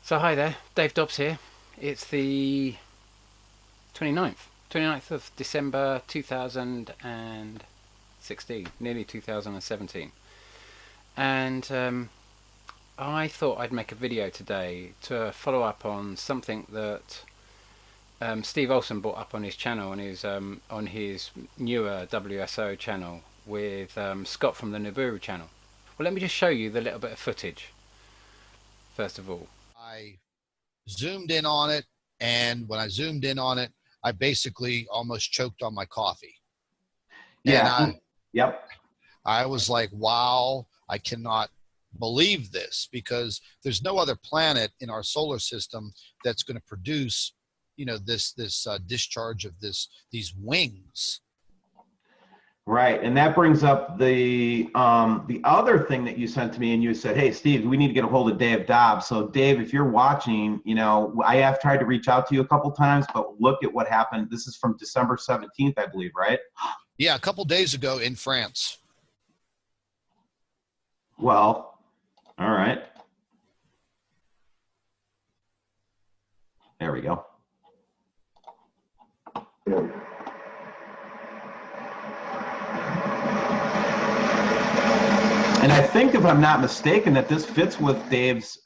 So hi there, Dave Dobbs here. It's the 29th of December 2016, nearly 2017. And I thought I'd make a video today to follow up on something that Steve Olson brought up on his channel, on his newer WSO channel with Scott from the Nibiru channel. Well, let me just show you the little bit of footage, first of all. I zoomed in on it, and when I zoomed in on it, I basically almost choked on my coffee. And Yeah. Yep. I was like, wow, I cannot believe this, because there's no other planet in our solar system that's going to produce, this discharge of these wings. Right. And that brings up the other thing that you sent to me, and you said, "Hey, Steve, we need to get a hold of Dave Dobbs." So Dave, if you're watching, I have tried to reach out to you a couple times, but look at what happened. This is from December 17th, I believe, right? Yeah, a couple days ago in France. Well, all right. There we go. And I think, if I'm not mistaken, that this fits with Dave's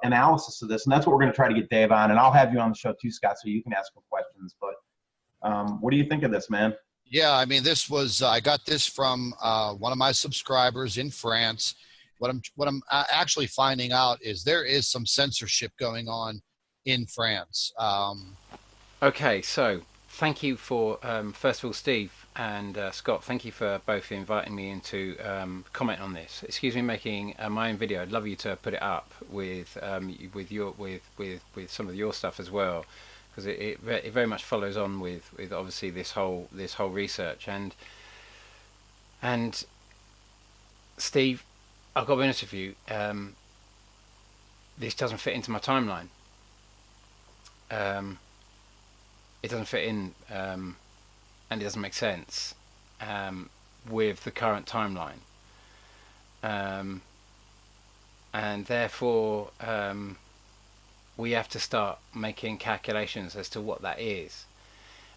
analysis of this, and that's what we're going to try to get Dave on. And I'll have you on the show too, Scott, so you can ask him questions. But what do you think of this, man? Yeah, I mean, this was I got this from one of my subscribers in France. What I'm actually finding out is there is some censorship going on in France. Okay, so thank you for first of all, Steve and Scott. Thank you for both inviting me in to comment on this. Excuse me, making my own video. I'd love you to put it up with some of your stuff as well, because it very much follows on with obviously this whole research. And Steve, I've got to be honest with you, this doesn't fit into my timeline. It doesn't fit in, and it doesn't make sense with the current timeline, and therefore we have to start making calculations as to what that is.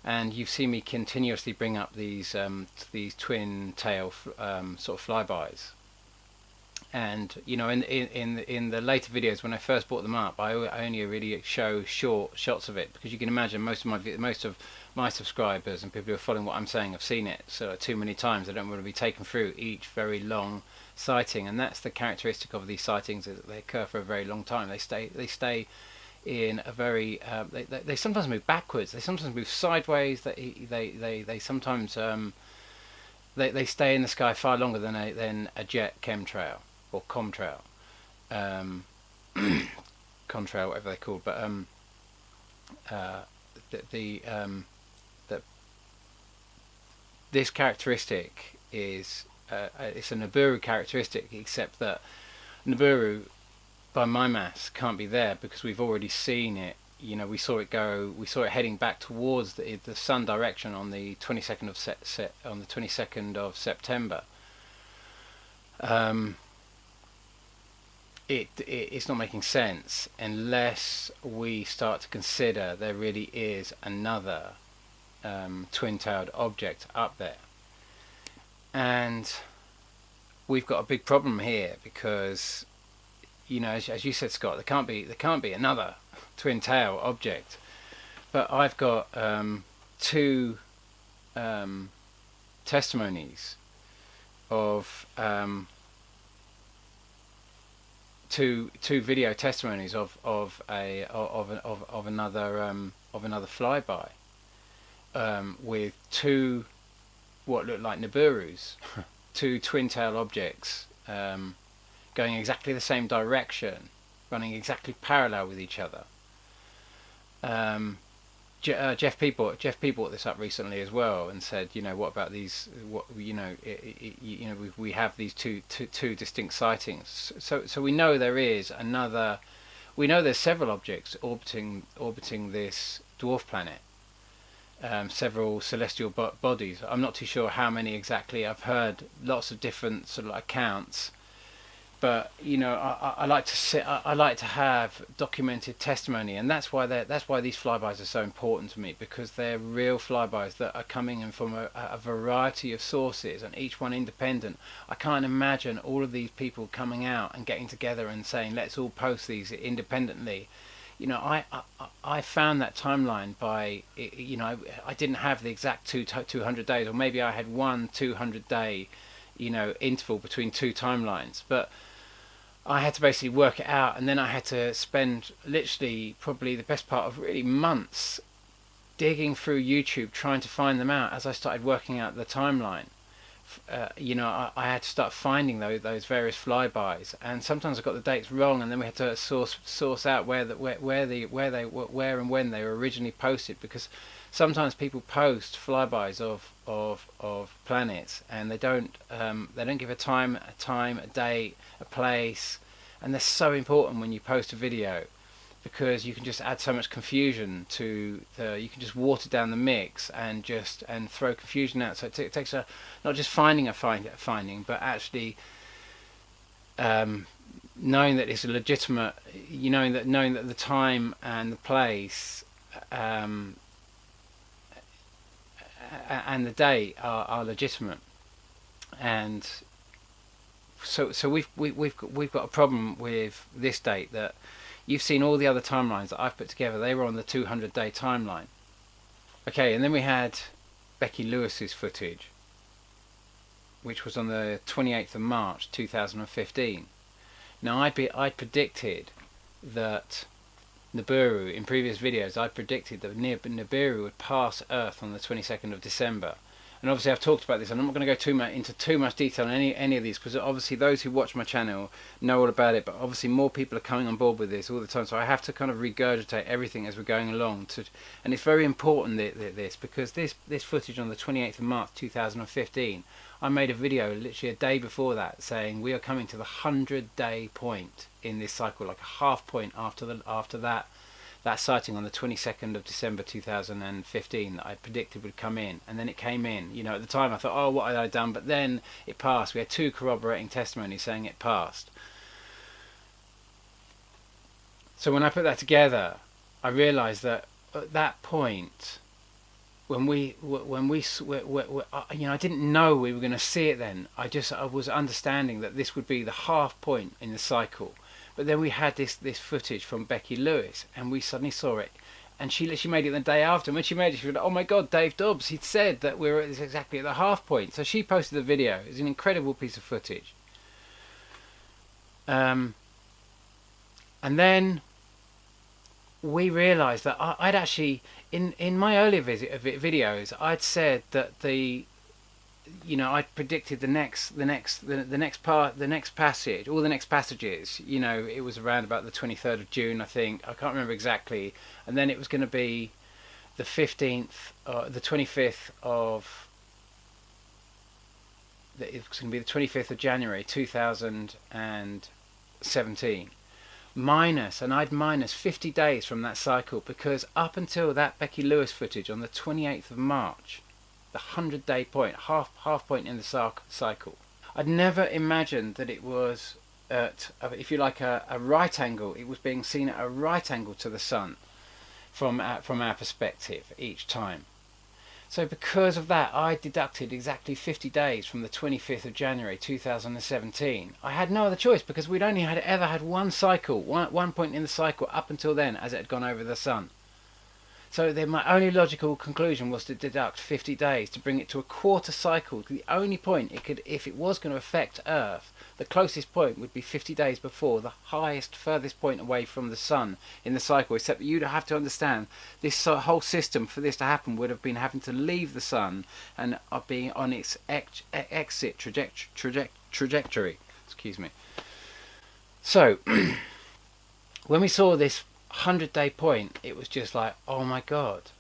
And you've seen me continuously bring up these twin tail sort of flybys. And in the later videos, when I first brought them up, I only really show short shots of it, because you can imagine most of my subscribers and people who are following what I'm saying have seen it so too many times. They don't want to be taken through each very long sighting, and that's the characteristic of these sightings, is that they occur for a very long time. They stay in a very they sometimes move backwards, they sometimes move sideways, they sometimes they stay in the sky far longer than a jet chemtrail or comtrail, contrail, whatever they're called. But this characteristic is it's a Nibiru characteristic, except that Nibiru, by my maths, can't be there because we've already seen it. We saw it heading back towards the sun direction on the 22nd of September. It's not making sense unless we start to consider there really is another twin-tailed object up there. And we've got a big problem here, because as you said, Scott, there can't be another twin tail object. But I've got two testimonies of two video testimonies of another flyby with two what look like Nibirus, two twin tail objects going exactly the same direction, running exactly parallel with each other. Jeff P brought this up recently as well, and said, what about these? We have these two distinct sightings. So we know there is another. We know there's several objects orbiting this dwarf planet. Several celestial bodies. I'm not too sure how many exactly. I've heard lots of different sort of accounts. but you know, I like to sit. I like to have documented testimony, and that's why these flybys are so important to me, because they're real flybys that are coming in from a variety of sources, and each one independent. I can't imagine all of these people coming out and getting together and saying, let's all post these independently. You know, I found that timeline by, you know, I didn't have the exact 200 days, or maybe I had one 200-day, you know, interval between two timelines, but I had to basically work it out, and then I had to spend literally probably the best part of really months digging through YouTube trying to find them out as I started working out the timeline. You know, I had to start finding those various flybys, and sometimes I got the dates wrong, and then we had to source out where and when they were originally posted, because sometimes people post flybys of planets, and they don't give a time, a date, a place, and they're so important when you post a video, because you can just add so much confusion to you can just water down the mix and throw confusion out. So it takes not just finding a finding, but actually knowing that it's a legitimate, knowing that the time and the place and the date are legitimate. And so we've got a problem with this date. That you've seen all the other timelines that I've put together, they were on the 200-day timeline. Okay, and then we had Becky Lewis's footage, which was on the 28th of March 2015. Now I'd predicted that Nibiru, in previous videos, I predicted that Nibiru would pass Earth on the 22nd of December. And obviously I've talked about this, and I'm not going to go into too much detail on any of these, because obviously those who watch my channel know all about it, but obviously more people are coming on board with this all the time, so I have to kind of regurgitate everything as we're going along. And it's very important this, because this footage on the 28th of March 2015, I made a video literally a day before that saying we are coming to the 100-day point in this cycle, like a half point after that sighting on the 22nd of December 2015 that I predicted would come in, and then it came in. You know, at the time I thought, oh, what had I done? But then it passed. We had two corroborating testimonies saying it passed. So when I put that together, I realised that at that point, when we you know, I didn't know we were going to see it then. I was understanding that this would be the half point in the cycle. But then we had this footage from Becky Lewis, and we suddenly saw it, and she made it the day after. And when she made it, she was like, oh my God, Dave Dobbs, he'd said that we were exactly at the half point. So she posted the video. It's an incredible piece of footage. And then we realised that I'd actually, in my earlier videos, I'd said that I predicted the next passage, all the next passages. You know, it was around about the 23rd of June, I think. I can't remember exactly. And then it was going to be the 15th, the 25th of. It was going to be the 25th of January 2017. I'd minus 50 days from that cycle, because up until that Becky Lewis footage on the 28th of March. The 100-day point, half point in the cycle. I'd never imagined that it was at, if you like, a right angle. It was being seen at a right angle to the sun from our perspective each time. So because of that, I deducted exactly 50 days from the 25th of January 2017. I had no other choice, because we'd only ever had one cycle, one point in the cycle up until then, as it had gone over the sun. So then my only logical conclusion was to deduct 50 days to bring it to a quarter cycle. The only point it could, if it was going to affect Earth, the closest point would be 50 days before the furthest point away from the sun in the cycle. Except that you'd have to understand, this whole system, for this to happen, would have been having to leave the sun and being on its exit trajectory. Excuse me. So when we saw this 100-day point, it was just like, oh my God,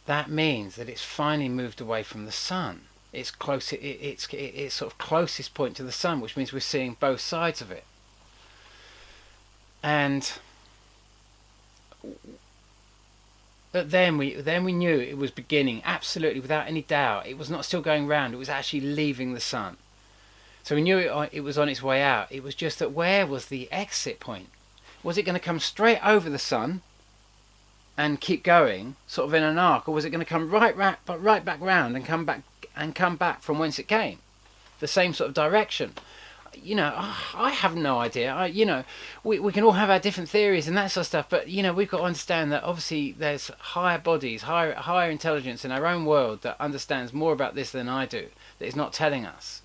that means that it's finally moved away from the sun. It's close. It's sort of closest point to the sun, which means we're seeing both sides of it. And but then we knew it was beginning, absolutely, without any doubt. It was not still going round, it was actually leaving the sun. So we knew it was on its way out. It was just that where was the exit point? Was it going to come straight over the sun and keep going, sort of in an arc, or was it going to come right back round and come back from whence it came, the same sort of direction? I have no idea. We can all have our different theories and that sort of stuff, but we've got to understand that obviously there's higher bodies, higher intelligence in our own world that understands more about this than I do, that is not telling us.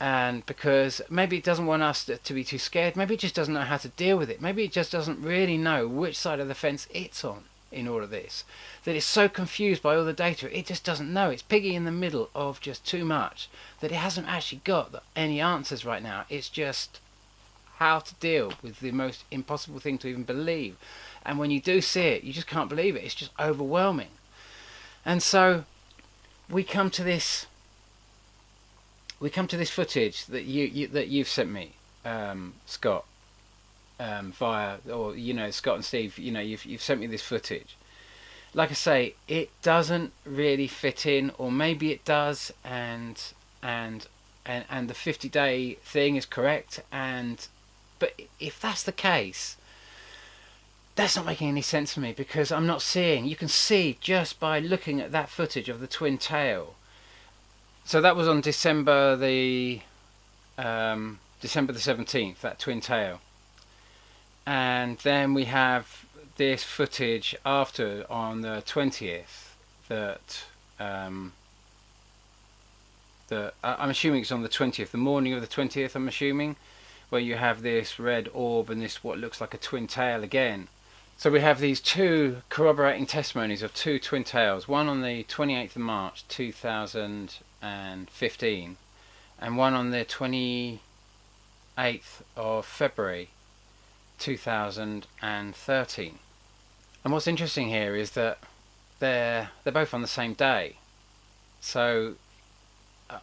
And because maybe it doesn't want us to be too scared, maybe it just doesn't know how to deal with it, maybe it just doesn't really know which side of the fence it's on in all of this, that it's so confused by all the data, it just doesn't know. It's piggy in the middle of just too much, that it hasn't actually got any answers right now. It's just how to deal with the most impossible thing to even believe. And when you do see it, you just can't believe it. It's just overwhelming. And so we come to this footage that you've sent me, Scott, via, or Scott and Steve, you've sent me this footage. Like I say, it doesn't really fit in, or maybe it does, and the 50-day thing is correct, but if that's the case, that's not making any sense to me, because I'm not seeing. You can see just by looking at that footage of the twin tail. So that was on December the 17th, that twin tail. And then we have this footage after on the 20th that I'm assuming it's on the 20th, the morning of the 20th, I'm assuming, where you have this red orb and this what looks like a twin tail again. So we have these two corroborating testimonies of two twin tails, one on the 28th of March 2015 and one on the 28th of February 2013. And what's interesting here is that they're both on the same day. So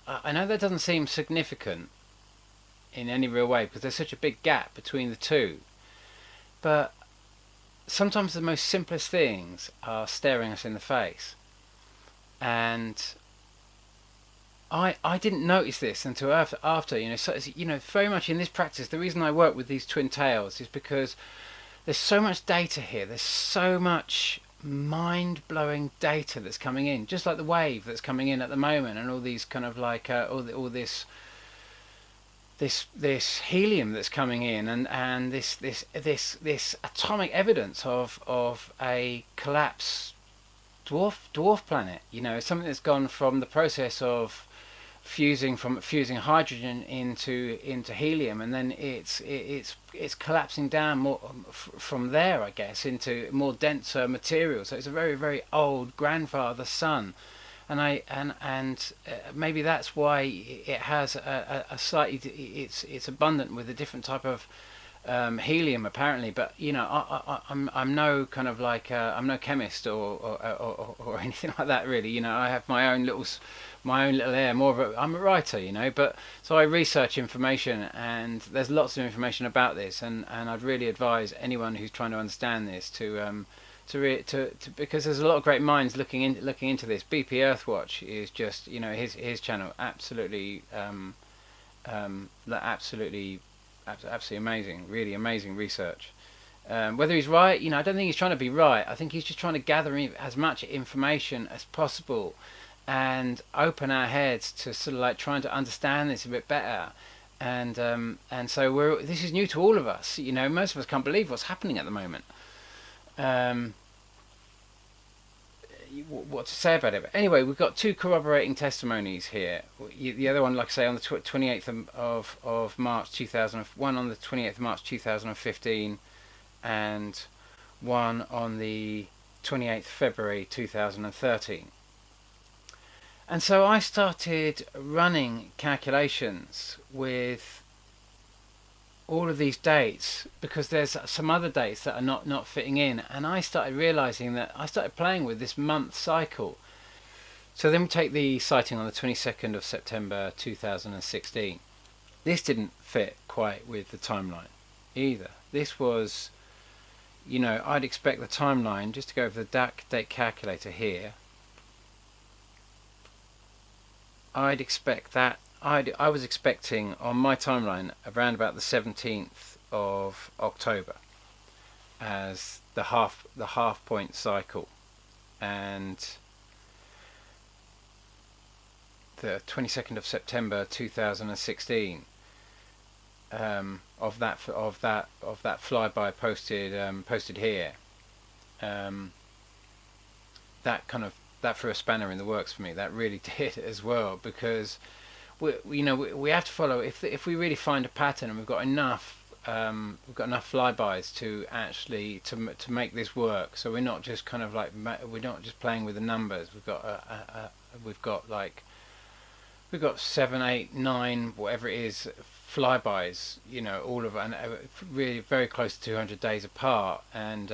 I know that doesn't seem significant in any real way because there's such a big gap between the two, but sometimes the most simplest things are staring us in the face. And I didn't notice this until after very much in this practice. The reason I work with these twin tails is because there's so much data here. There's so much mind-blowing data that's coming in, just like the wave that's coming in at the moment, and all these kind of like all this helium that's coming in, and this atomic evidence of a collapsed dwarf planet. Something that's gone from the process of fusing hydrogen into helium, and then it's collapsing down more from there, I guess, into more denser material. So it's a very, very old grandfather sun, and maybe that's why it has a slightly it's abundant with a different type of helium apparently. But I'm no kind of like I'm no chemist or anything like that really. I have my own little air, I'm a writer, but so I research information, and there's lots of information about this, and I'd really advise anyone who's trying to understand this to because there's a lot of great minds looking into this. BP Earthwatch is just his channel absolutely amazing, really amazing research. Whether he's right, I don't think he's trying to be right. I think he's just trying to gather as much information as possible and open our heads to sort of like trying to understand this a bit better. And so this is new to all of us. Most of us can't believe what's happening at the moment. What to say about it? But anyway, we've got two corroborating testimonies here. The other one, like I say, on the 28th of March 2001, on the 28th of March 2015, and one on the 28th February 2013. And so I started running calculations with all of these dates, because there's some other dates that are not fitting in, and I started realizing that I started playing with this month cycle. So then we take the sighting on the 22nd of September 2016. This didn't fit quite with the timeline either. This was, I'd expect the timeline, just to go over the date calculator here, I'd expect that I was expecting on my timeline around about the 17th of October as the half point cycle, and the 22nd of September 2016 of that flyby posted here. That threw a spanner in the works for me. That really did as well, because we have to follow. If we really find a pattern and we've got enough flybys to actually to make this work, so we're not just kind of like we're not just playing with the numbers. We've got 7, 8, 9, whatever it is, flybys. All of and really very close to 200 days apart, and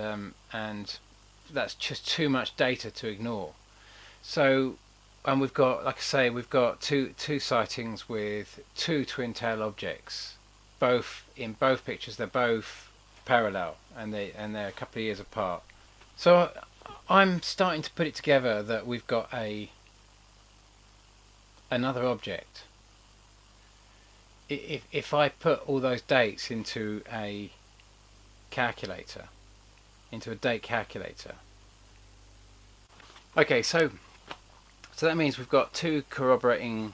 that's just too much data to ignore. So, and we've got, like I say, we've got two sightings with two twin tail objects. In both pictures, they're both parallel, and they're a couple of years apart. So I'm starting to put it together that we've got another object. If I put all those dates into a calculator, into a date calculator. Okay, so that means we've got two corroborating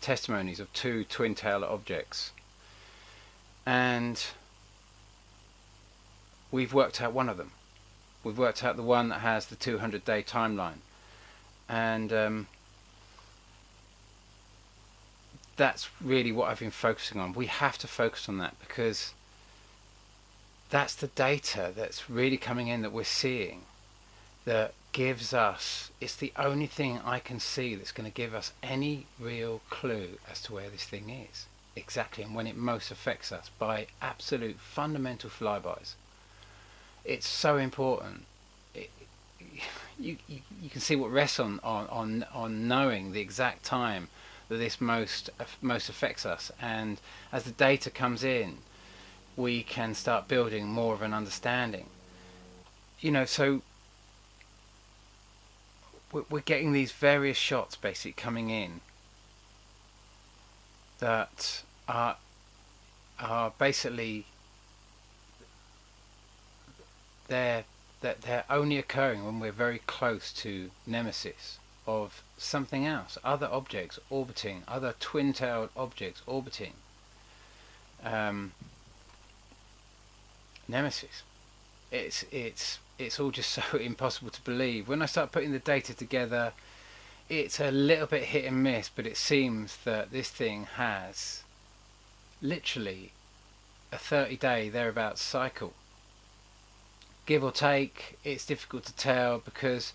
testimonies of two twin tail objects, and we've worked out one of them. We've worked out the one that has the 200-day timeline, and that's really what I've been focusing on. We have to focus on that, because that's the data that's really coming in that we're seeing, that gives us, it's the only thing I can see that's going to give us any real clue as to where this thing is exactly and when it most affects us by absolute fundamental flybys. It's so important. You can see what rests on knowing the exact time that this most affects us, and as the data comes in, we can start building more of an understanding. So we're getting these various shots basically coming in that are basically they're only occurring when we're very close to nemesis of something else, other objects orbiting, other twin-tailed objects orbiting nemesis. It's all just so impossible to believe. When I start putting the data together, it's a little bit hit and miss, but it seems that this thing has literally a 30-day thereabouts cycle. Give or take, it's difficult to tell, because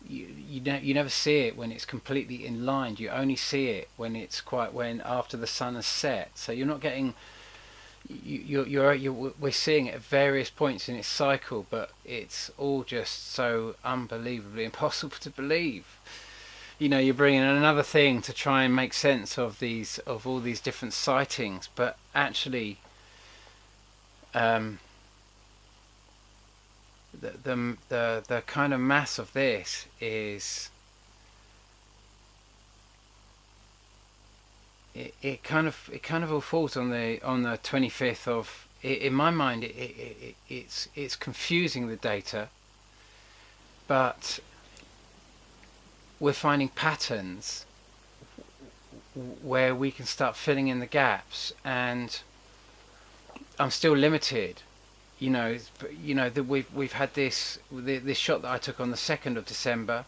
you never see it when it's completely in line. You only see it when after the sun has set. So you're not getting we're seeing it at various points in its cycle, but it's all just so unbelievably impossible to believe. You're bringing in another thing to try and make sense of all these different sightings, but actually the kind of mass of this is it kind of all falls on the 25th of. In my mind, it's confusing the data, but we're finding patterns where we can start filling in the gaps, and I'm still limited. That we've had this shot that I took on the 2nd of December,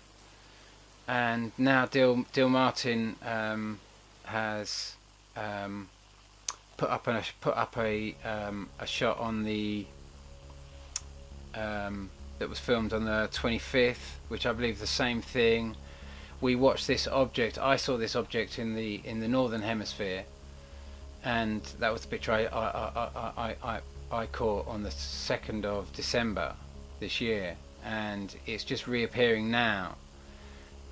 and now Dill Martin has put up a shot on the that was filmed on the 25th, which I believe is the same thing. We watched this object. I saw this object in the northern hemisphere, and that was the picture I caught on the 2nd of December this year, and it's just reappearing now.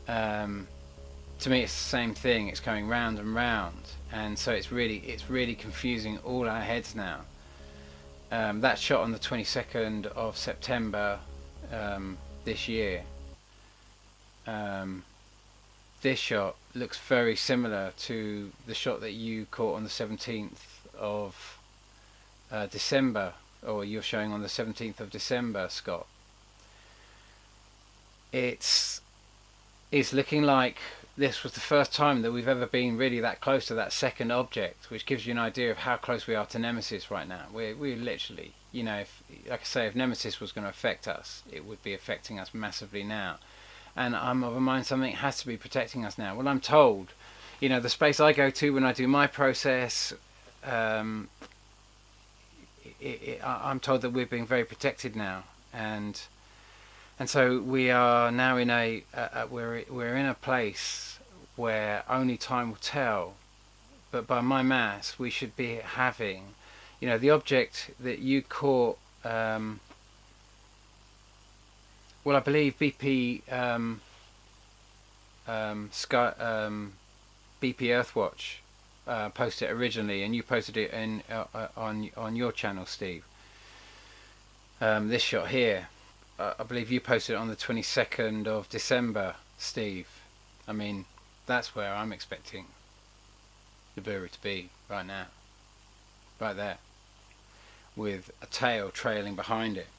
To me, it's the same thing. It's going round and round, and so it's really confusing all our heads now. That shot on the 22nd of September this year. this shot looks very similar to the shot that you caught on the 17th of December, or you're showing on the 17th of December, Scott. It's looking like this was the first time that we've ever been really that close to that second object, which gives you an idea of how close we are to Nemesis right now. We're literally, you know, like I say, if Nemesis was going to affect us, it would be affecting us massively now. And I'm of a mind something has to be protecting us now. Well, I'm told, you know, the space I go to when I do my process, I'm told that we're being very protected now, and so we are now in we're in a place where only time will tell. But by my maths, we should be having, you know, the object that you caught. Well, I believe BP BP Earthwatch posted it originally, and you posted it in on your channel, Steve. This shot here, I believe you posted it on the 22nd of December, Steve. I mean, that's where I'm expecting Nibiru to be right now, right there, with a tail trailing behind it.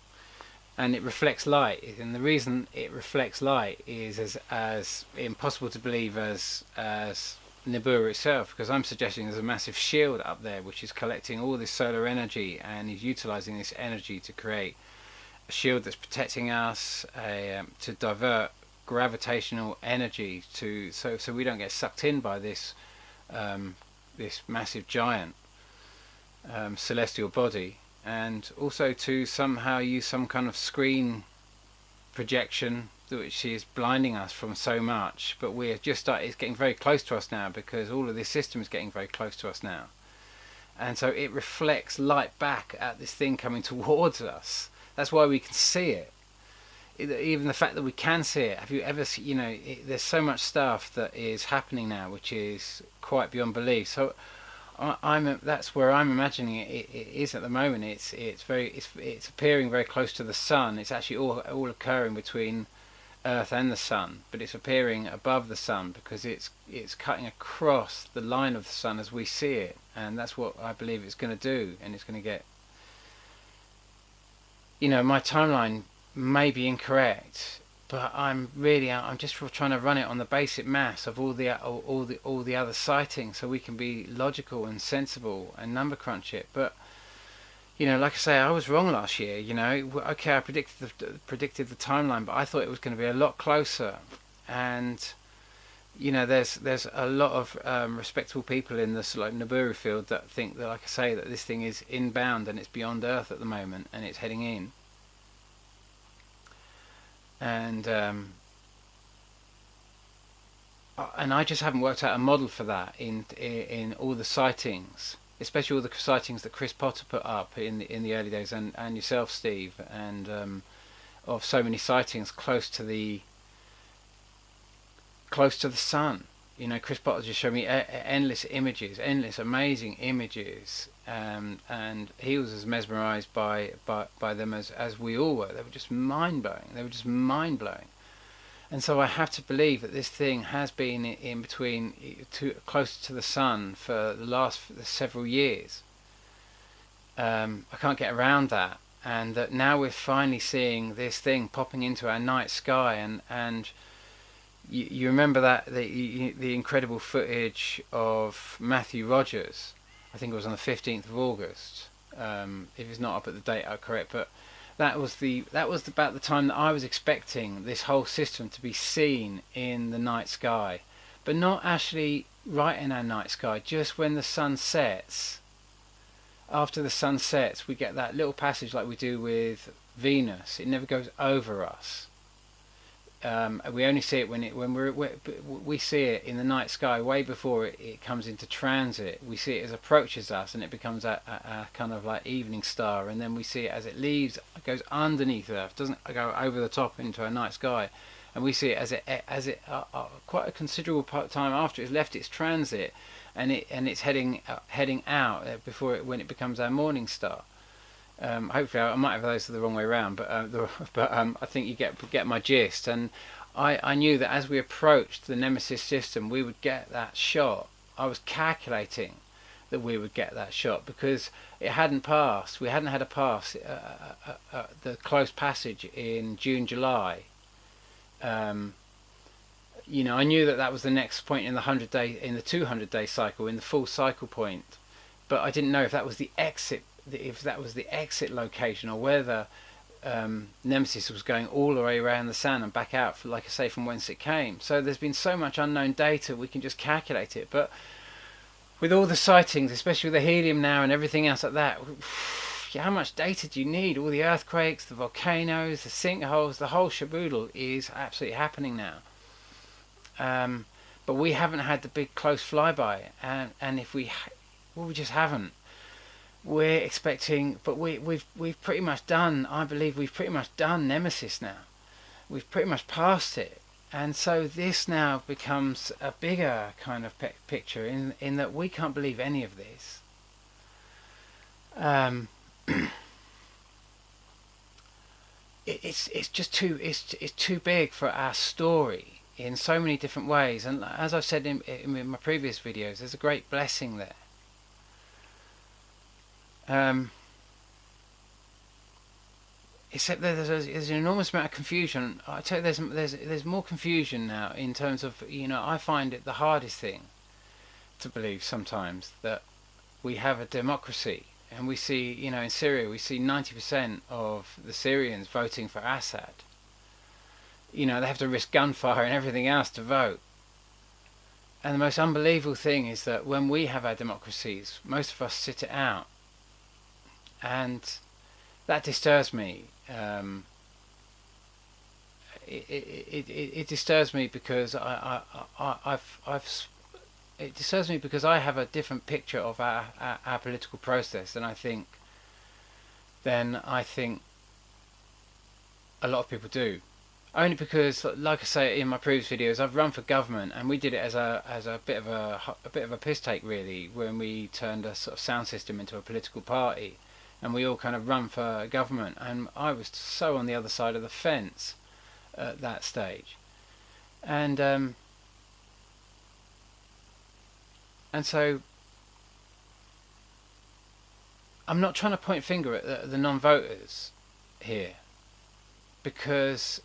And it reflects light, and the reason it reflects light is as impossible to believe as Nibiru itself, because I'm suggesting there's a massive shield up there which is collecting all this solar energy and is utilizing this energy to create a shield that's protecting us, to divert gravitational energy so we don't get sucked in by this this massive giant celestial body. And also to somehow use some kind of screen projection which is blinding us from so much, but we're just it's getting very close to us now, because all of this system is getting very close to us now, and so it reflects light back at this thing coming towards us. That's why we can see it. Even the fact that we can see it, have you ever seen, you know, there's so much stuff that is happening now which is quite beyond belief. So that's where I'm imagining it is at the moment. It's appearing very close to the sun. It's actually all occurring between Earth and the sun, but it's appearing above the sun because it's cutting across the line of the sun as we see it, and that's what I believe it's going to do. And it's going to get, you know, my timeline may be incorrect, but I'm just trying to run it on the basic maths of all the other sightings, so we can be logical and sensible and number crunch it. But you know, like I say, I was wrong last year. You know, okay, I predicted the timeline, but I thought it was going to be a lot closer. And you know, there's a lot of respectable people in this like Nibiru field that think that, like I say, that this thing is inbound and it's beyond Earth at the moment and it's heading in. And I just haven't worked out a model for that in all the sightings, especially all the sightings that Chris Potter put up in the early days, and yourself, Steve, and of so many sightings close to the sun. You know, Chris Potter just showed me endless images, endless amazing images, and he was as mesmerized by them as we all were. They were just mind blowing. And so I have to believe that this thing has been in between, close to the sun for the last several years. I can't get around that, and that now we're finally seeing this thing popping into our night sky, and you remember that the incredible footage of Matthew Rogers. I think it was on the 15th of August. If it's not up at the date, I'm correct, but that was about the time that I was expecting this whole system to be seen in the night sky, but not actually right in our night sky. Just when the sun sets. After the sun sets, we get that little passage like we do with Venus. It never goes over us. We only see it we see it in the night sky way before it comes into transit. We see it as it approaches us, and it becomes a kind of like evening star, and then we see it as it leaves, it goes underneath Earth, doesn't go over the top into a night sky, and we see it as it quite a considerable time after it's left its transit, and it's heading out when it becomes our morning star. Hopefully I might have those the wrong way around, but I think you get my gist. And I knew that as we approached the Nemesis system, we would get that shot. I was calculating that we would get that shot because it hadn't passed. We hadn't had a pass, the close passage in June, July. You know, I knew that that was the next point in the 200-day cycle, in the full cycle point. But I didn't know if that was the exit, location, or whether Nemesis was going all the way around the sun and back out, like I say, from whence it came. So there's been so much unknown data, we can just calculate it. But with all the sightings, especially with the helium now and everything else like that, how much data do you need? All the earthquakes, the volcanoes, the sinkholes, the whole shaboodle is absolutely happening now. But we haven't had the big close flyby, and if we just haven't. We're expecting, but we've pretty much done. I believe we've pretty much done Nemesis now. We've pretty much passed it, and so this now becomes a bigger kind of picture in that we can't believe any of this. It's just too big for our story in so many different ways, and as I've said in my previous videos, there's a great blessing there. Except there's an enormous amount of confusion. I tell you, there's more confusion now in terms of, you know, I find it the hardest thing to believe sometimes that we have a democracy, and we see, you know, in Syria we see 90% of the Syrians voting for Assad. You know, they have to risk gunfire and everything else to vote. And the most unbelievable thing is that when we have our democracies, most of us sit it out. And that disturbs me. It disturbs me because it disturbs me because I have a different picture of our political process than I think a lot of people do. Only because, like I say in my previous videos, I've run for government, and we did it as a bit of a piss take, really, when we turned a sort of sound system into a political party. And we all kind of run for government, and I was so on the other side of the fence at that stage, and so I'm not trying to point a finger at the non-voters here, because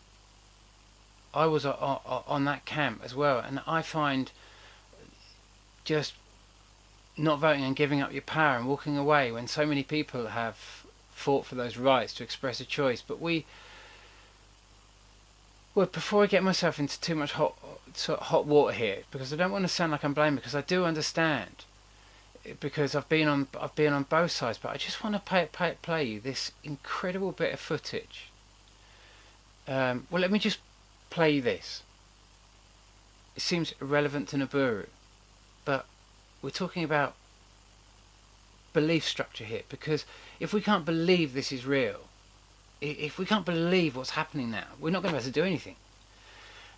I was on that camp as well, and I find just not voting and giving up your power and walking away when so many people have fought for those rights to express a choice. But before I get myself into too much hot water here, because I don't want to sound like I'm blaming, because I do understand, because I've been on both sides, but I just want to play you this incredible bit of footage. Well, let me just play you this. It seems irrelevant to Nibiru, but we're talking about belief structure here, because if we can't believe this is real, if we can't believe what's happening now, we're not going to be able to do anything.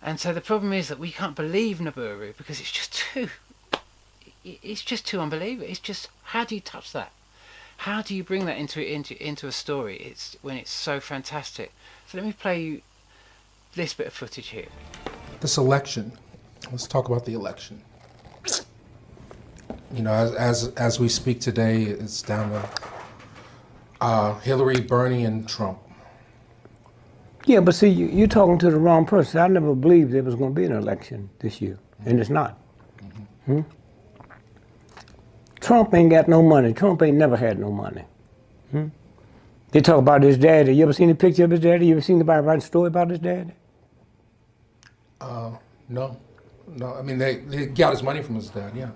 And so the problem is that we can't believe Nibiru because it's just too unbelievable. It's just, how do you touch that? How do you bring that into a story? When it's so fantastic. So let me play you this bit of footage here. This election. Let's talk about the election. You know, as we speak today, it's down to Hillary, Bernie, and Trump. Yeah, but see, you're talking to the wrong person. I never believed there was going to be an election this year, and it's not. Mm-hmm. Trump ain't got no money. Trump ain't never had no money. They talk about his daddy. You ever seen a picture of his daddy? You ever seen anybody write a story about his daddy? No. I mean, they got his money from his dad, yeah.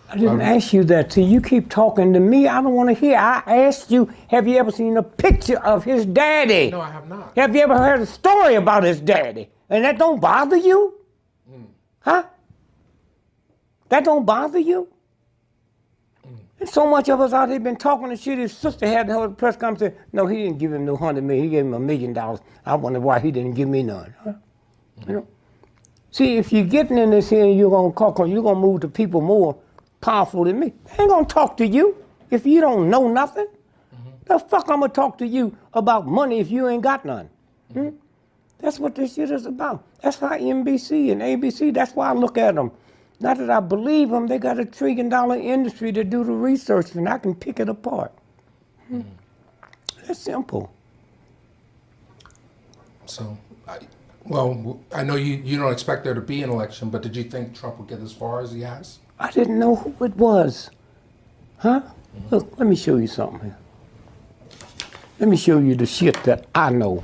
I didn't ask you that. See, you keep talking to me. I don't want to hear. I asked you, have you ever seen a picture of his daddy? No, I have not. Have you ever heard a story about his daddy? And that don't bother you? Huh? That don't bother you? And so much of us out here been talking and shit. His sister had to hold a press conference. No, he didn't give him no $100 million. He gave him $1 million. I wonder why he didn't give me none. Huh? You know? See, if you're getting in this here and you're going to move to people more powerful than me. I ain't gonna talk to you if you don't know nothing. The fuck I'm gonna talk to you about money if you ain't got none? That's what this shit is about. That's how NBC and ABC, that's why I look at them. Not that I believe them, they got $1 trillion industry to do the research, and I can pick it apart. That's simple. So, I know you don't expect there to be an election, but did you think Trump would get as far as he has? I didn't know who it was. Huh? Look, let me show you something here. Let me show you the shit that I know.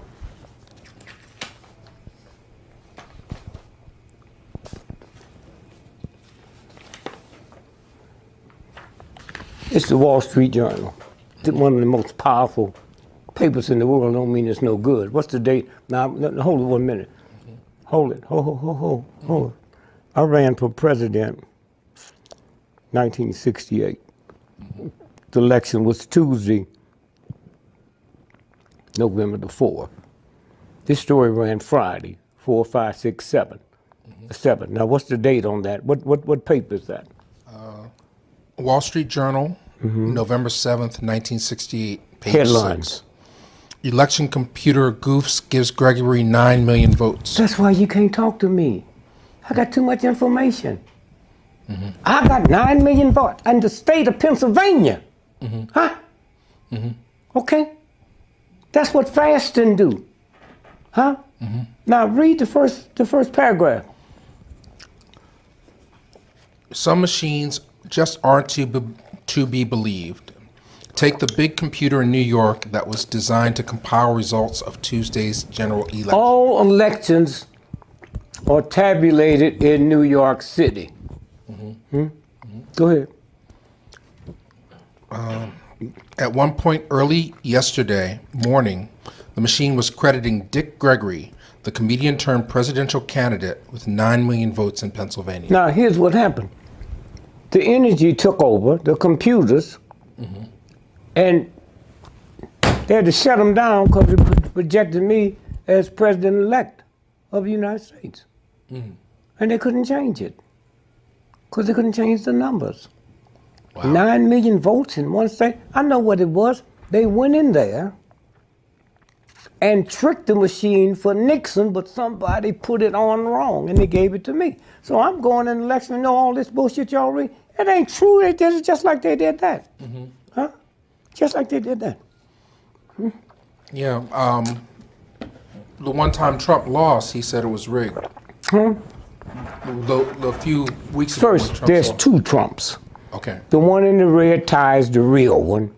It's the Wall Street Journal. It's one of the most powerful papers in the world. Don't mean it's no good. What's the date? Now, hold it 1 minute. Hold it. Hold it. I ran for president 1968. The election was Tuesday, November the 4th. This story ran Friday, 4, 5, 6, 7. 7. Now, what's the date on that? What paper is that? Wall Street Journal, November 7th, 1968, page Headlines. 6. Election computer goofs gives Gregory 9 million votes. That's why you can't talk to me. I got too much information. I got 9 million votes in the state of Pennsylvania. Huh? Okay? That's what fasting do. Huh? Now read the first paragraph. Some machines just aren't to be believed. Take the big computer in New York that was designed to compile results of Tuesday's general election. All elections are tabulated in New York City. Go ahead. At one point early yesterday morning, the machine was crediting Dick Gregory, the comedian turned presidential candidate, with 9 million votes in Pennsylvania. Now, here's what happened. The energy took over, the computers, and they had to shut them down because it projected me as president-elect of the United States. And they couldn't change it because they couldn't change the numbers. Wow. 9 million votes in one state. I know what it was. They went in there and tricked the machine for Nixon, but somebody put it on wrong and they gave it to me. So I'm going in the election and know all this bullshit y'all read. It ain't true. They did it just like they did that. Huh? Just like they did that. Yeah. The one time Trump lost, he said it was rigged. The few weeks ago when First, Trump there's lost. 2 Trumps. Okay. The one in the red tie is the real one.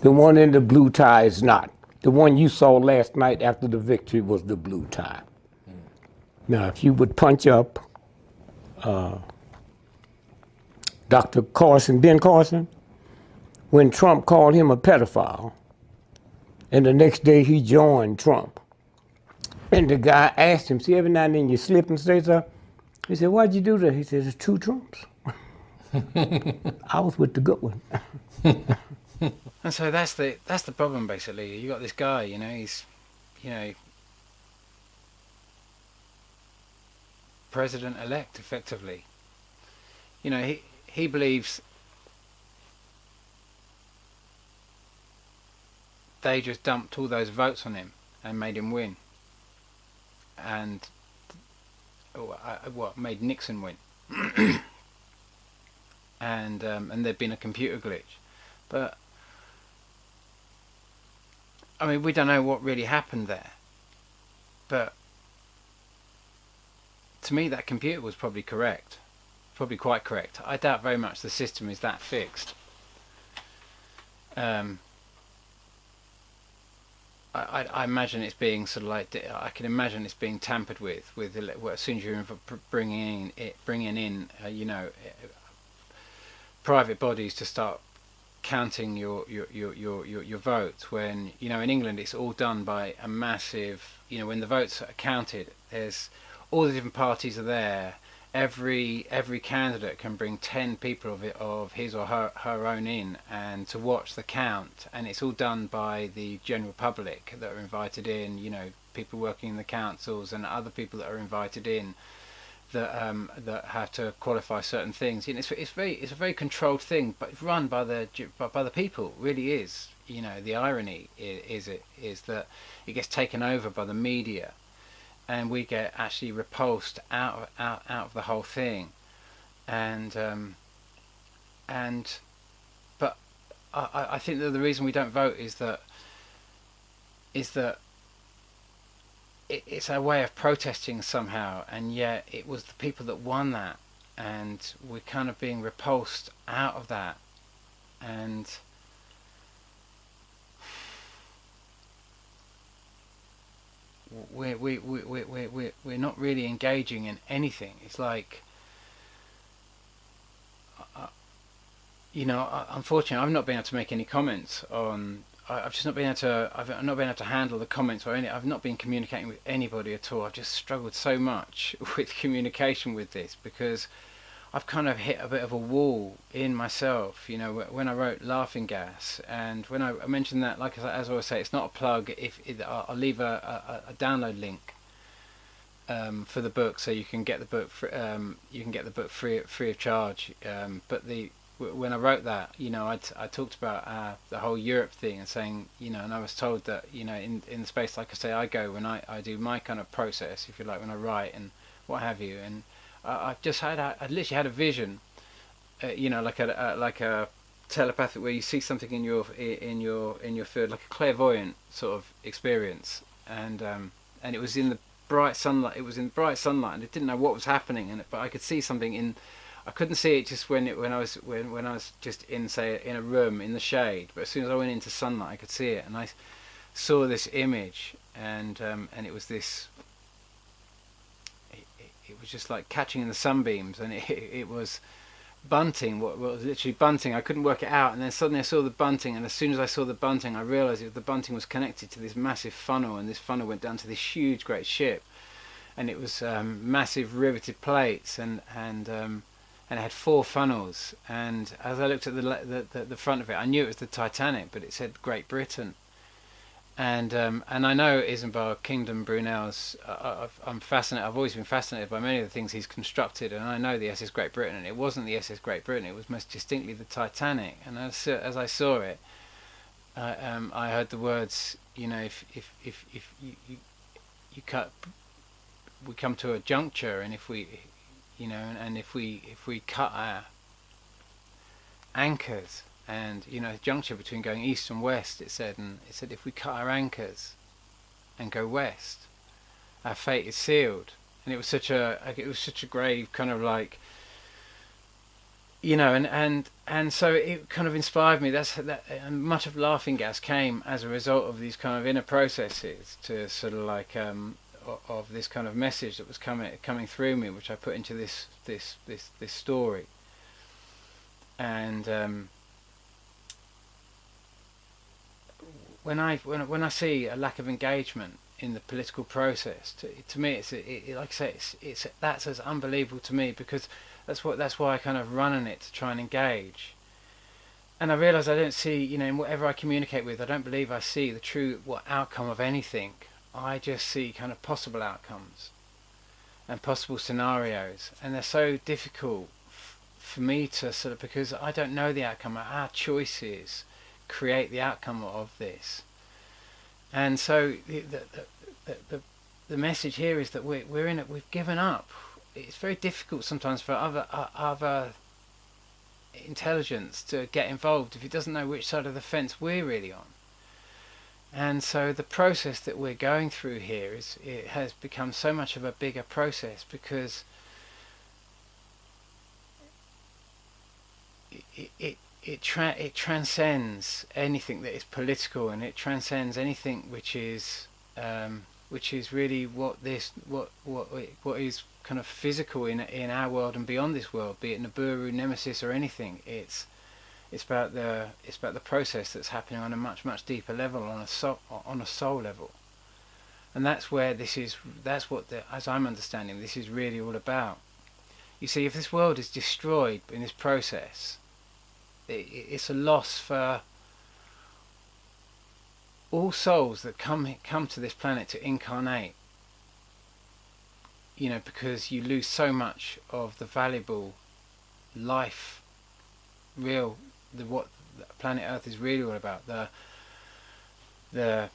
The one in the blue tie is not. The one you saw last night after the victory was the blue tie. Now, if you would punch up Dr. Carson, Ben Carson, when Trump called him a pedophile, and the next day he joined Trump. And the guy asked him, see, every now and then you slip and say something? He said, why'd you do that? He said, there's 2 Trumps. I was with the good one. And so that's the problem basically. You got this guy, he's, president-elect effectively. He believes they just dumped all those votes on him and made him win. And made Nixon win. And there'd been a computer glitch. But I mean, we don't know what really happened there. But to me, that computer was probably correct. Probably quite correct. I doubt very much the system is that fixed. I imagine it's being sort of like, I can imagine it's being tampered with as soon as you're bringing in private bodies to start counting your votes. When in England it's all done by a massive, when the votes are counted, there's all the different parties are there. Every candidate can bring 10 people of his or her own in and to watch the count, and it's all done by the general public that are invited in, people working in the councils and other people that are invited in that have to qualify certain things. It's a very controlled thing, but it's run by the people. It really is. The irony is that it gets taken over by the media. and we get actually repulsed out of the whole thing, and but I think that the reason we don't vote is that it's our way of protesting somehow, and yet it was the people that won that, and we're kind of being repulsed out of that, and we're not really engaging in anything. It's like, unfortunately, I've not been able to make any comments on. I've just not been able to. I've not been able to handle the comments or any. I've not been communicating with anybody at all. I've just struggled so much with communication with this because I've kind of hit a bit of a wall in myself. When I wrote Laughing Gas, and when I mentioned that, like as I always say, it's not a plug. I'll leave a download link for the book, so you can get the book. You can get the book free of charge. But when I wrote that, I talked about the whole Europe thing and saying, and I was told that, in the space, like I say, I go when I do my kind of process, if you like, when I write and what have you, and I literally had a vision, like a telepathic, where you see something in your field, like a clairvoyant sort of experience, and it was in the bright sunlight. It was in bright sunlight, and I didn't know what was happening in it, but I could see something in. I couldn't see it just when I was just in, say, in a room in the shade, but as soon as I went into sunlight I could see it, and I saw this image, and it was this. It was just like catching in the sunbeams, and it was bunting. What was literally bunting? I couldn't work it out, and then suddenly I saw the bunting, and as soon as I saw the bunting, I realised the bunting was connected to this massive funnel, and this funnel went down to this huge, great ship, and it was massive riveted plates, and it had 4 funnels, and as I looked at the front of it, I knew it was the Titanic, but it said Great Britain, and I know Isambard Kingdom Brunel's. I'm fascinated. I've always been fascinated by many of the things he's constructed, and I know the SS Great Britain, and it wasn't the SS Great Britain. It was most distinctly the Titanic, and as I saw it, I heard the words. If you cut, we come to a juncture, and if we. And if we cut our anchors, and juncture between going east and west, it said if we cut our anchors and go west, our fate is sealed. And it was such a grave kind of like, and so it kind of inspired me. And much of Laughing Gas came as a result of these kind of inner processes to sort of like of this kind of message that was coming through me, which I put into this story. And when I see a lack of engagement in the political process, to me, like I say, that's as unbelievable to me, because that's why I kind of run on it, to try and engage. And I realise I don't see, in whatever I communicate with, I don't believe I see the true outcome of anything. I just see kind of possible outcomes and possible scenarios, and they're so difficult for me to sort of, because I don't know the outcome. Our choices create the outcome of this, and so the message here is that we're in it. We've given up. It's very difficult sometimes for other intelligence to get involved if it doesn't know which side of the fence we're really on. And so the process that we're going through here it has become so much of a bigger process, because it transcends anything that is political, and it transcends anything which is really what is kind of physical in our world and beyond this world, be it Nibiru, Nemesis, or anything. It's about the process that's happening on a much deeper level, on a soul level, and that's what as I'm understanding, this is really all about. You see, if this world is destroyed in this process, it's a loss for all souls that come to this planet to incarnate. Because you lose so much of the valuable life, what planet Earth is really all about, the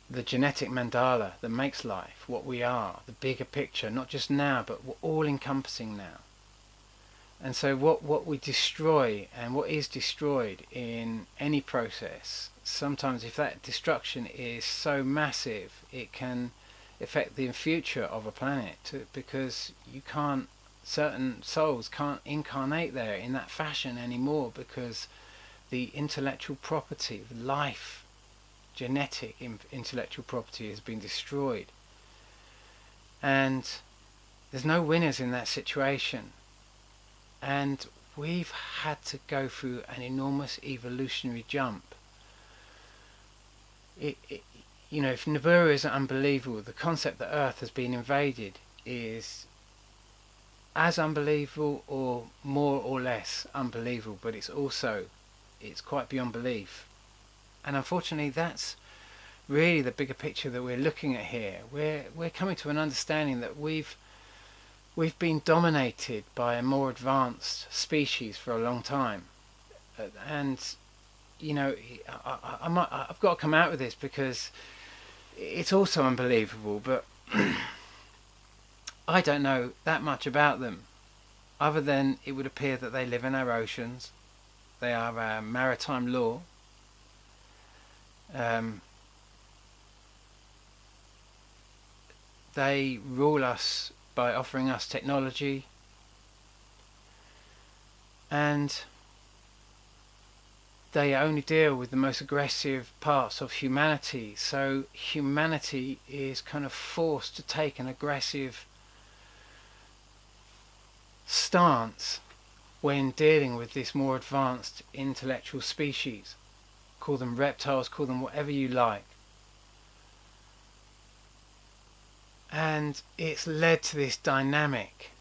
the genetic mandala that makes life what we are, the bigger picture, not just now, but all encompassing now. And so what we destroy and what is destroyed in any process, sometimes if that destruction is so massive, it can affect the future of a planet, because certain souls can't incarnate there in that fashion anymore, because the intellectual property, life, genetic intellectual property has been destroyed. And there's no winners in that situation. And we've had to go through an enormous evolutionary jump. If Nibiru is unbelievable, the concept that Earth has been invaded is as unbelievable, or more or less unbelievable, but it's quite beyond belief. And unfortunately, that's really the bigger picture that we're looking at here. We're coming to an understanding that we've been dominated by a more advanced species for a long time, and I've got to come out with this because it's also unbelievable, but I don't know that much about them, other than it would appear that they live in our oceans. They are our maritime law. They rule us by offering us technology, and they only deal with the most aggressive parts of humanity. So humanity is kind of forced to take an aggressive stance when dealing with this more advanced intellectual species. Call them reptiles, call them whatever you like. And it's led to this dynamic.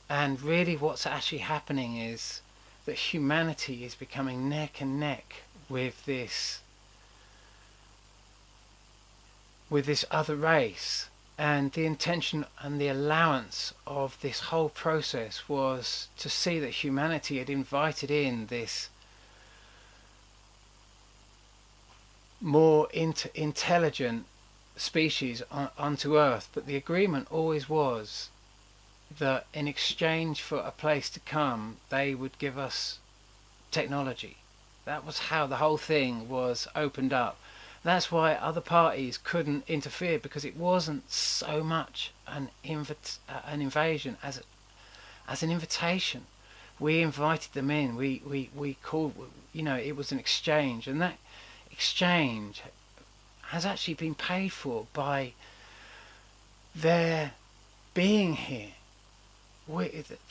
And really what's actually happening is that humanity is becoming neck and neck with this other race. And the intention and the allowance of this whole process was to see that humanity had invited in this more intelligent species onto Earth, but the agreement always was that in exchange for a place to come, they would give us technology. That was how the whole thing was opened up. That's why other parties couldn't interfere, because it wasn't so much an invasion as an invitation. We invited them in. We called, it was an exchange, and that exchange has actually been paid for by their being here.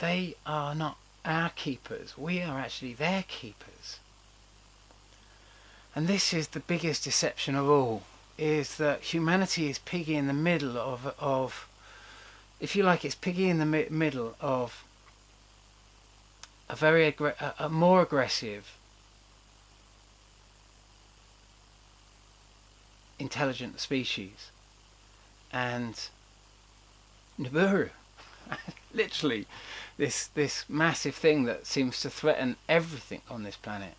They are not our keepers. We are actually their keepers. And this is the biggest deception of all, is that humanity is piggy in the middle of if you like, it's piggy in the middle of a more aggressive, intelligent species. And Nibiru, literally this massive thing that seems to threaten everything on this planet.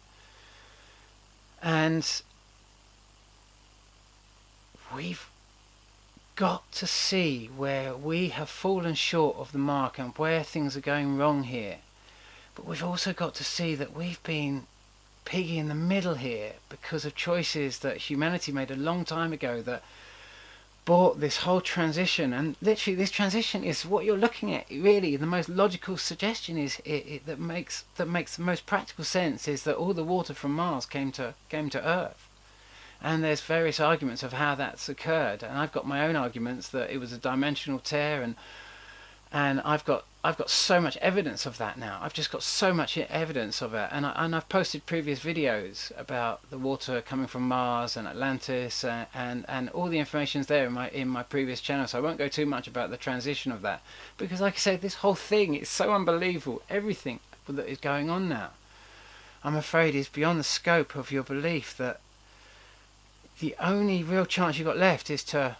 And we've got to see where we have fallen short of the mark and where things are going wrong here. But we've also got to see that we've been piggy in the middle here because of choices that humanity made a long time ago that brought this whole transition. And literally this transition is what you're looking at. Really, the most logical suggestion is that makes the most practical sense is that all the water from Mars came to Earth. And there's various arguments of how that's occurred, and I've got my own arguments that it was a dimensional tear, and I've got so much evidence of that now. I've just got so much evidence of it, and I've posted previous videos about the water coming from Mars and Atlantis, and all the information's there in my previous channel. So I won't go too much about the transition of that, because like I said, this whole thing is so unbelievable. Everything that is going on now, I'm afraid, is beyond the scope of your belief. That the only real chance you've got left is to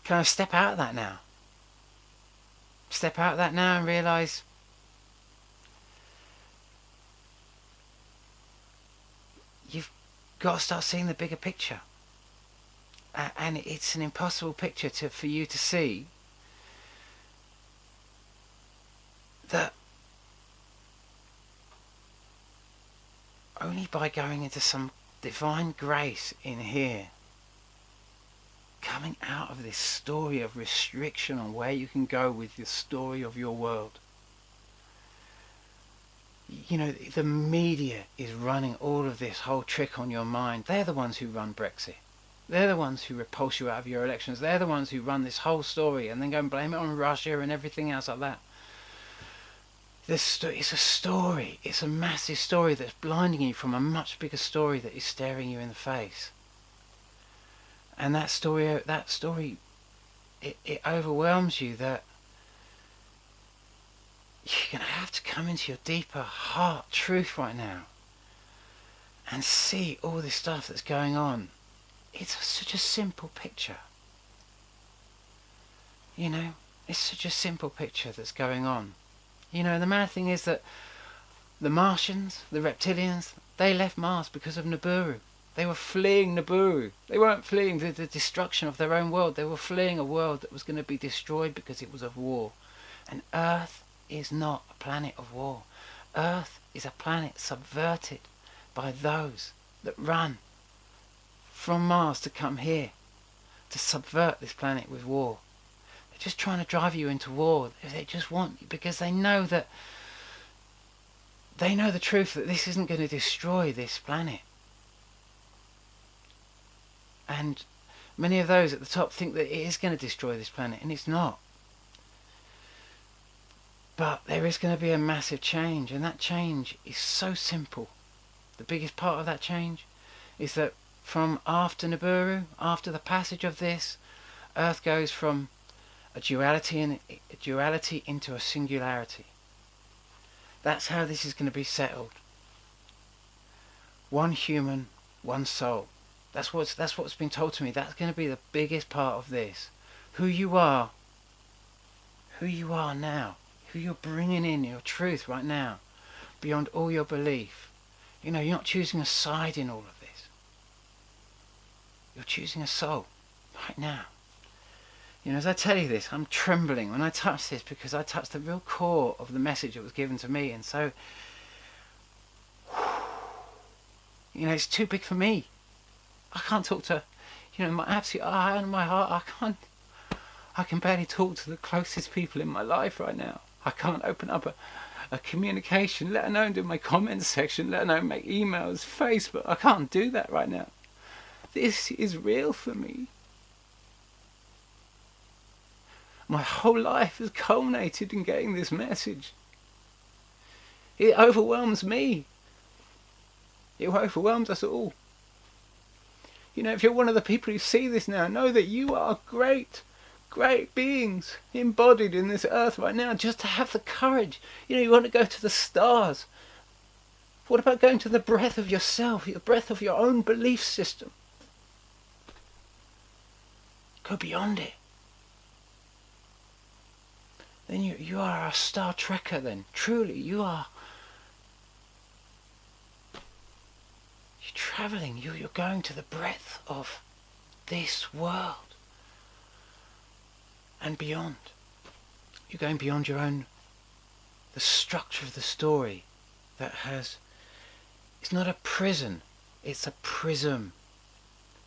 kind of step out of that now. Step out of that now and realise got to start seeing the bigger picture. And it's an impossible picture for you to see that only by going into some divine grace in here, coming out of this story of restriction on where you can go with the story of your world. You know, the media is running all of this whole trick on your mind. They're the ones who run Brexit. They're the ones who repulse you out of your elections. They're the ones who run this whole story and then go and blame it on Russia and everything else like that. It's a story. It's a massive story that's blinding you from a much bigger story that is staring you in the face. And that story, it overwhelms you that you're going to have to come into your deeper heart truth right now and see all this stuff that's going on. It's such a simple picture. You know, it's such a simple picture that's going on. You know, the mad thing is that the Martians, the reptilians, they left Mars because of Nibiru. They were fleeing Nibiru. They weren't fleeing the destruction of their own world. They were fleeing a world that was going to be destroyed because it was of war. And Earth is not a planet of war. Earth is a planet subverted by those that run from Mars to come here to subvert this planet with war. They're just trying to drive you into war. They just want you because they know the truth that this isn't going to destroy this planet. And many of those at the top think that it is going to destroy this planet, and it's not. But there is going to be a massive change, and that change is so simple. The biggest part of that change is that from after Nibiru, after the passage of this, Earth goes from a duality into a singularity. That's how this is going to be settled. One human, one soul. That's what's been told to me. That's going to be the biggest part of this. Who you are now, who you're bringing in your truth right now, beyond all your belief. You know, you're not choosing a side in all of this. You're choosing a soul right now. You know, as I tell you this, I'm trembling when I touch this because I touched the real core of the message that was given to me, and so, you know, it's too big for me. I can't talk to, you know, my absolute eye and my heart. I can barely talk to the closest people in my life right now. I can't open up a communication, let alone do my comments section, let alone make emails, Facebook. I can't do that right now. This is real for me. My whole life has culminated in getting this message. It overwhelms me. It overwhelms us all. You know, if you're one of the people who see this now, know that you are great beings embodied in this earth right now. Just to have the courage. You know, you want to go to the stars. What about going to the breath of yourself, the breath of your own belief system? Go beyond it. Then you are a Star Trekker then. Truly, you're traveling, you're going to the breadth of this world and beyond. You're going beyond your own, the structure of the story that it's not a prison, it's a prism.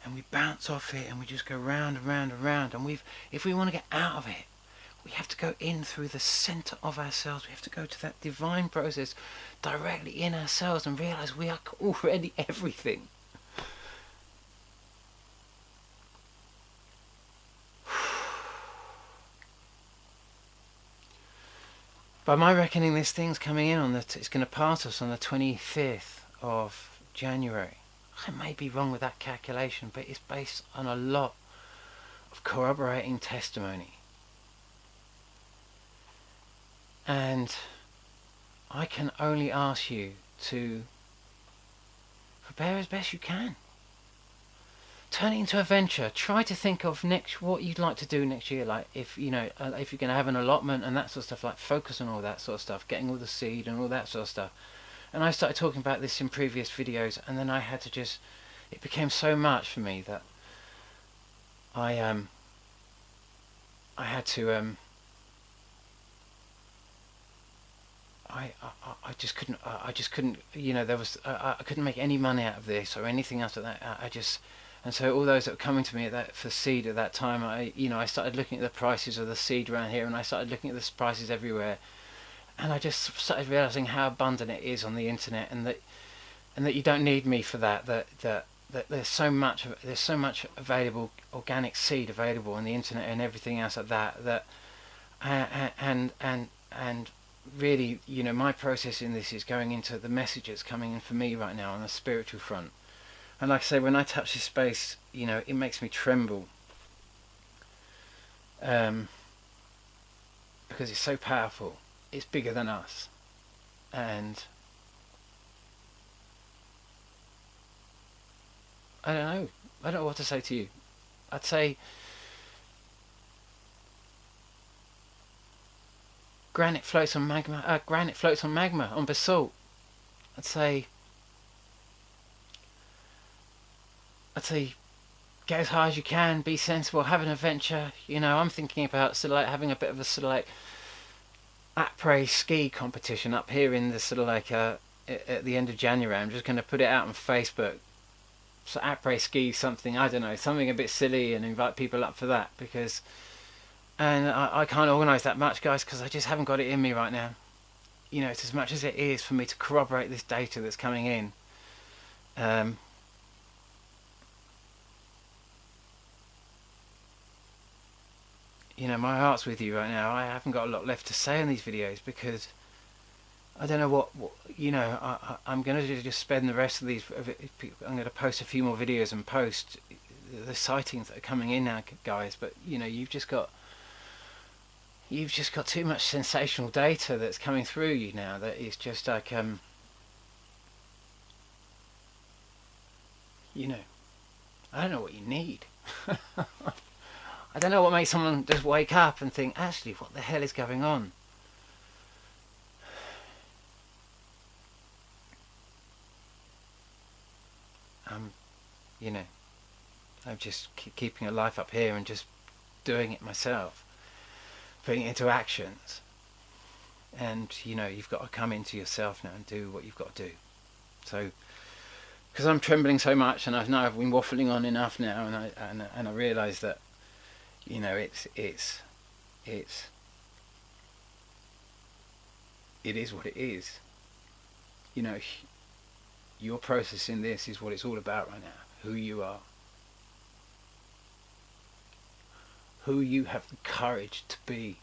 And we bounce off it and we just go round and round and round. And if we want to get out of it, we have to go in through the center of ourselves. We have to go to that divine process directly in ourselves and realize we are already everything. By my reckoning, this thing's coming in it's going to pass us on the 25th of January. I may be wrong with that calculation, but it's based on a lot of corroborating testimony. And I can only ask you to prepare as best you can. Turn it into a venture. Try to think of what you'd like to do next year. Like if you're going to have an allotment and that sort of stuff, like focus on all that sort of stuff, getting all the seed and all that sort of stuff. And I started talking about this in previous videos, and then I had to just it became so much for me that I had to I just couldn't there was I couldn't make any money out of this or anything else like that. I just, and so all those that were coming to me at that for seed at that time, I started looking at the prices of the seed around here, and I started looking at the prices everywhere, and I just started realizing how abundant it is on the internet, and that you don't need me for that. That there's so much available organic seed available on the internet and everything else like that. And really, my process in this is going into the message that's coming in for me right now on a spiritual front. And like I say, when I touch this space, it makes me tremble, because it's so powerful. It's bigger than us, and I don't know what to say to you. I'd say granite floats on magma. Granite floats on magma, on basalt. I'd say get as high as you can, be sensible, have an adventure. I'm thinking about sort of like having a bit of a sort of like après ski competition up here in the sort of like at the end of January. I'm just going to put it out on Facebook. So après ski something, I don't know, something a bit silly, and invite people up for that, because I can't organise that much, guys, because I just haven't got it in me right now. It's as much as it is for me to corroborate this data that's coming in. My heart's with you right now. I haven't got a lot left to say in these videos, because I don't know what I'm going to just spend the rest of these. I'm going to post a few more videos and post the sightings that are coming in now, guys. But you've just got too much sensational data that's coming through you now. That is just like I don't know what you need. I don't know what makes someone just wake up and think, actually, what the hell is going on? I'm just keeping a life up here and just doing it myself, putting it into actions. And you've got to come into yourself now and do what you've got to do. So, because I'm trembling so much, and I've been waffling on enough now, and I realise that it is what it is. Your process in this is what it's all about right now. Who you are. Who you have the courage to be.